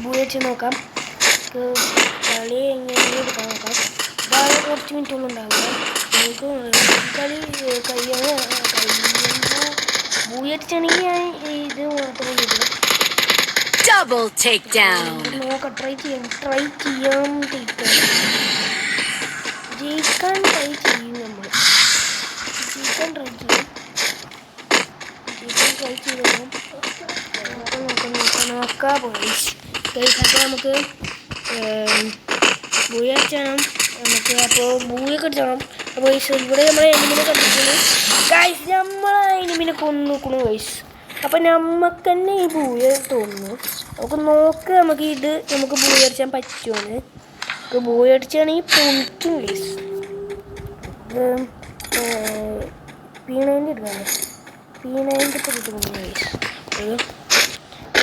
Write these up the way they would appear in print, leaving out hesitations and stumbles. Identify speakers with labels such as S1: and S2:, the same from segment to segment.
S1: ബൂയടിച്ച് നോക്കാം. കളി എങ്ങനെ എടുക്കാൻ നോക്കാം. ഇതാകെ കുറച്ച് മിനിറ്റൊന്നും ഉണ്ടാവില്ല. നമുക്ക് കളി കഴിയുമ്പോൾ ബൂയടിച്ചാണെങ്കിൽ ഞാൻ ഇത് മാത്രം കിട്ടും. നോക്കാം, ട്രൈ ചെയ്യാം ജയിക്കാൻ ട്രൈ ചെയ്യും. നമ്മൾ ജയിക്കാൻ ട്രൈ ചെയ്യും. നോക്കാം പോയി. അപ്പോൾ നമുക്ക് ബൂയ അടിച്ചണം. നമുക്ക് അപ്പോൾ ബൂയൊക്കെ അടിച്ചണം. അപ്പോൾ ഇവിടെ നമ്മളെ എനിമിനെ കണ്ടിരിക്കുന്നു ഗൈസ്. നമ്മളെ എനിമിനെ കൊന്നുക്കുന്നു ഗൈസ്. അപ്പം നമുക്ക് തന്നെ ഈ ബൂയ തോന്നുന്നു. നമുക്ക് നോക്കാം നമുക്ക് ബൂയ അടിച്ചാൻ പറ്റുമെന്ന്. ബൂയ അടിച്ചാണെങ്കിൽ പൊളിക്കും ഗൈസ്. P90 എടുക്കാമല്ലോ. P90 ഇപ്പോൾ കിട്ടുന്നു ഗൈസ്.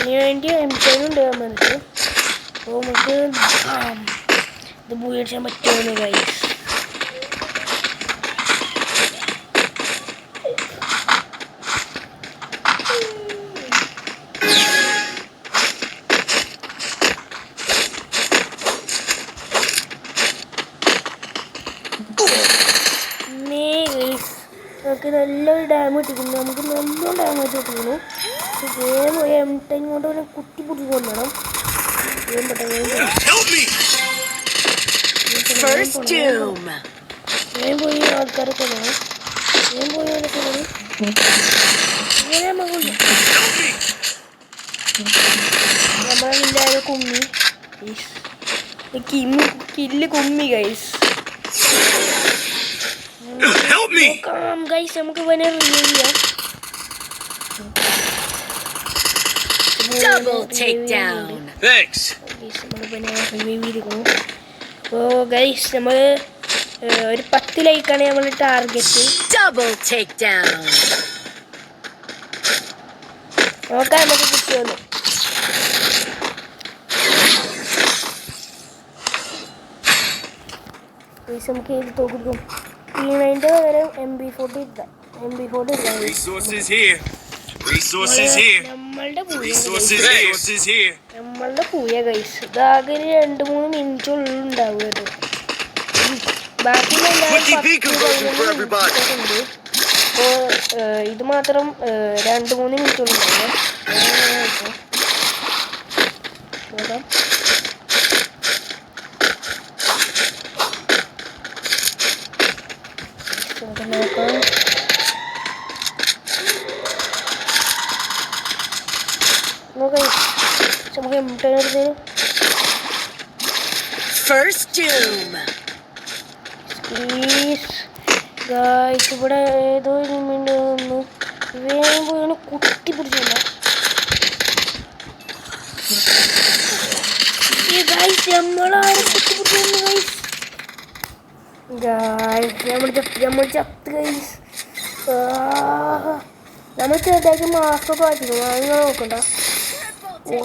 S1: P90 M10 ഉണ്ട് നമുക്ക്. അപ്പോൾ നമുക്ക് ഇത് ബൂയ അടിച്ചാൻ പറ്റുമെന്ന് ഗൈസ്. നമുക്ക് നല്ലൊരു ഡാമേജ് കിട്ടുന്നു. നമുക്ക് നല്ല ഡാമേജ് കിട്ടുന്നു. ഗെയിം M10 കൊണ്ട് തന്നെ കുത്തി പൊട്ടി കൊല്ലണം. ഗെയിം പോയി ആൾക്കാരെ കൊല്ലണം. ഗെയിം പോയി കൊല്ലണം. ഇങ്ങനെ നമ്മളില്ലാതെ കുമ്മി കില്ല് കുമ്മി ഗൈസ്. ഗൈസ് നമുക്ക് ഇവനെ റിവ്യൂ ചെയ്യാം. അപ്പോൾ ഗൈസ് നമ്മൾ ഒരു 10 ലൈക്കാണ് നമ്മൾ ടാർഗറ്റ്. നോക്കാം നമുക്ക് കിട്ടുമല്ലോ. ഗൈസ് നമുക്ക് ഏത് തോക്കും. P90 പകരം MB40 ഇട്ടാം. MB40 ഇട്ടാം. നമ്മളുടെ പൂയ ഗൈസ്. ഇതാകെ 2-3 മിനിറ്റുള്ളിൽ ഉണ്ടാവും കേട്ടോ. ബാക്കിയുള്ള അപ്പോൾ ഇത് മാത്രം 2-3 മിനിറ്റുള്ളിൽ ഉണ്ടാവും. നോക്കാം. നമുക്ക് M10 എടുത്ത് പ്ലീസ് ഗൈസ്. ഇവിടെ ഏതോ മിനിറ്റ് വന്നു. വേഗം പോയി കുത്തി പിടിച്ചില്ല ഗൈസ്. നമ്മളാരും കുത്തി പിടിച്ചു ഗൈസ്. നമ്മൾ ചത്ത് ഗൈസ്. നമ്മൾ ചെറുതായിട്ട് മാസ്കൊക്കെ വായിക്കുന്നു. നിങ്ങൾ നോക്കണ്ട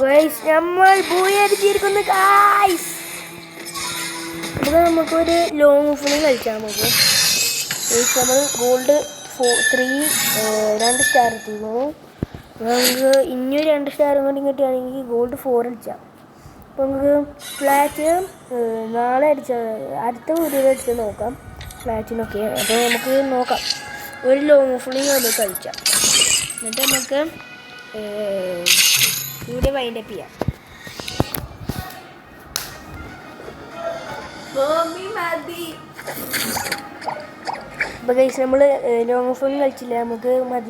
S1: ഗൈസ്. നമ്മൾ ബൂയ അടിച്ചിരിക്കുന്നു ഗൈസ്. അപ്പോൾ നമുക്കൊരു ലോങ് ഫുള്ളിൽ കളിച്ചാൽ നമുക്ക് ഗൈസ്. നമ്മൾ ഗോൾഡ് 2 സ്റ്റാർ എത്തിക്കുന്നു. നമുക്ക് ഇനി 2 സ്റ്റാറും കൂടി കിട്ടുകയാണെങ്കിൽ ഗോൾഡ് 4 അടിച്ചാൽ. അപ്പോൾ നമുക്ക് പ്ലാറ്റിനം നാളെ അടുത്ത വീഡിയോയിൽ അടിച്ച് നോക്കാം പ്ലാറ്റിനൊക്കെ. അപ്പോൾ നമുക്ക് നോക്കാം. ഒരു ലോങ് ഫുള്ളിൽ നമ്മൾ കളിച്ചാൽ എന്നിട്ട് നമുക്ക് വീഡിയോ വൈൻഡപ്പ് ചെയ്യാം. അപ്പോൾ ഗൈസ് നമ്മൾ ലോങ് ഫുള്ളിൽ കളിച്ചില്ല. നമുക്ക് മതി.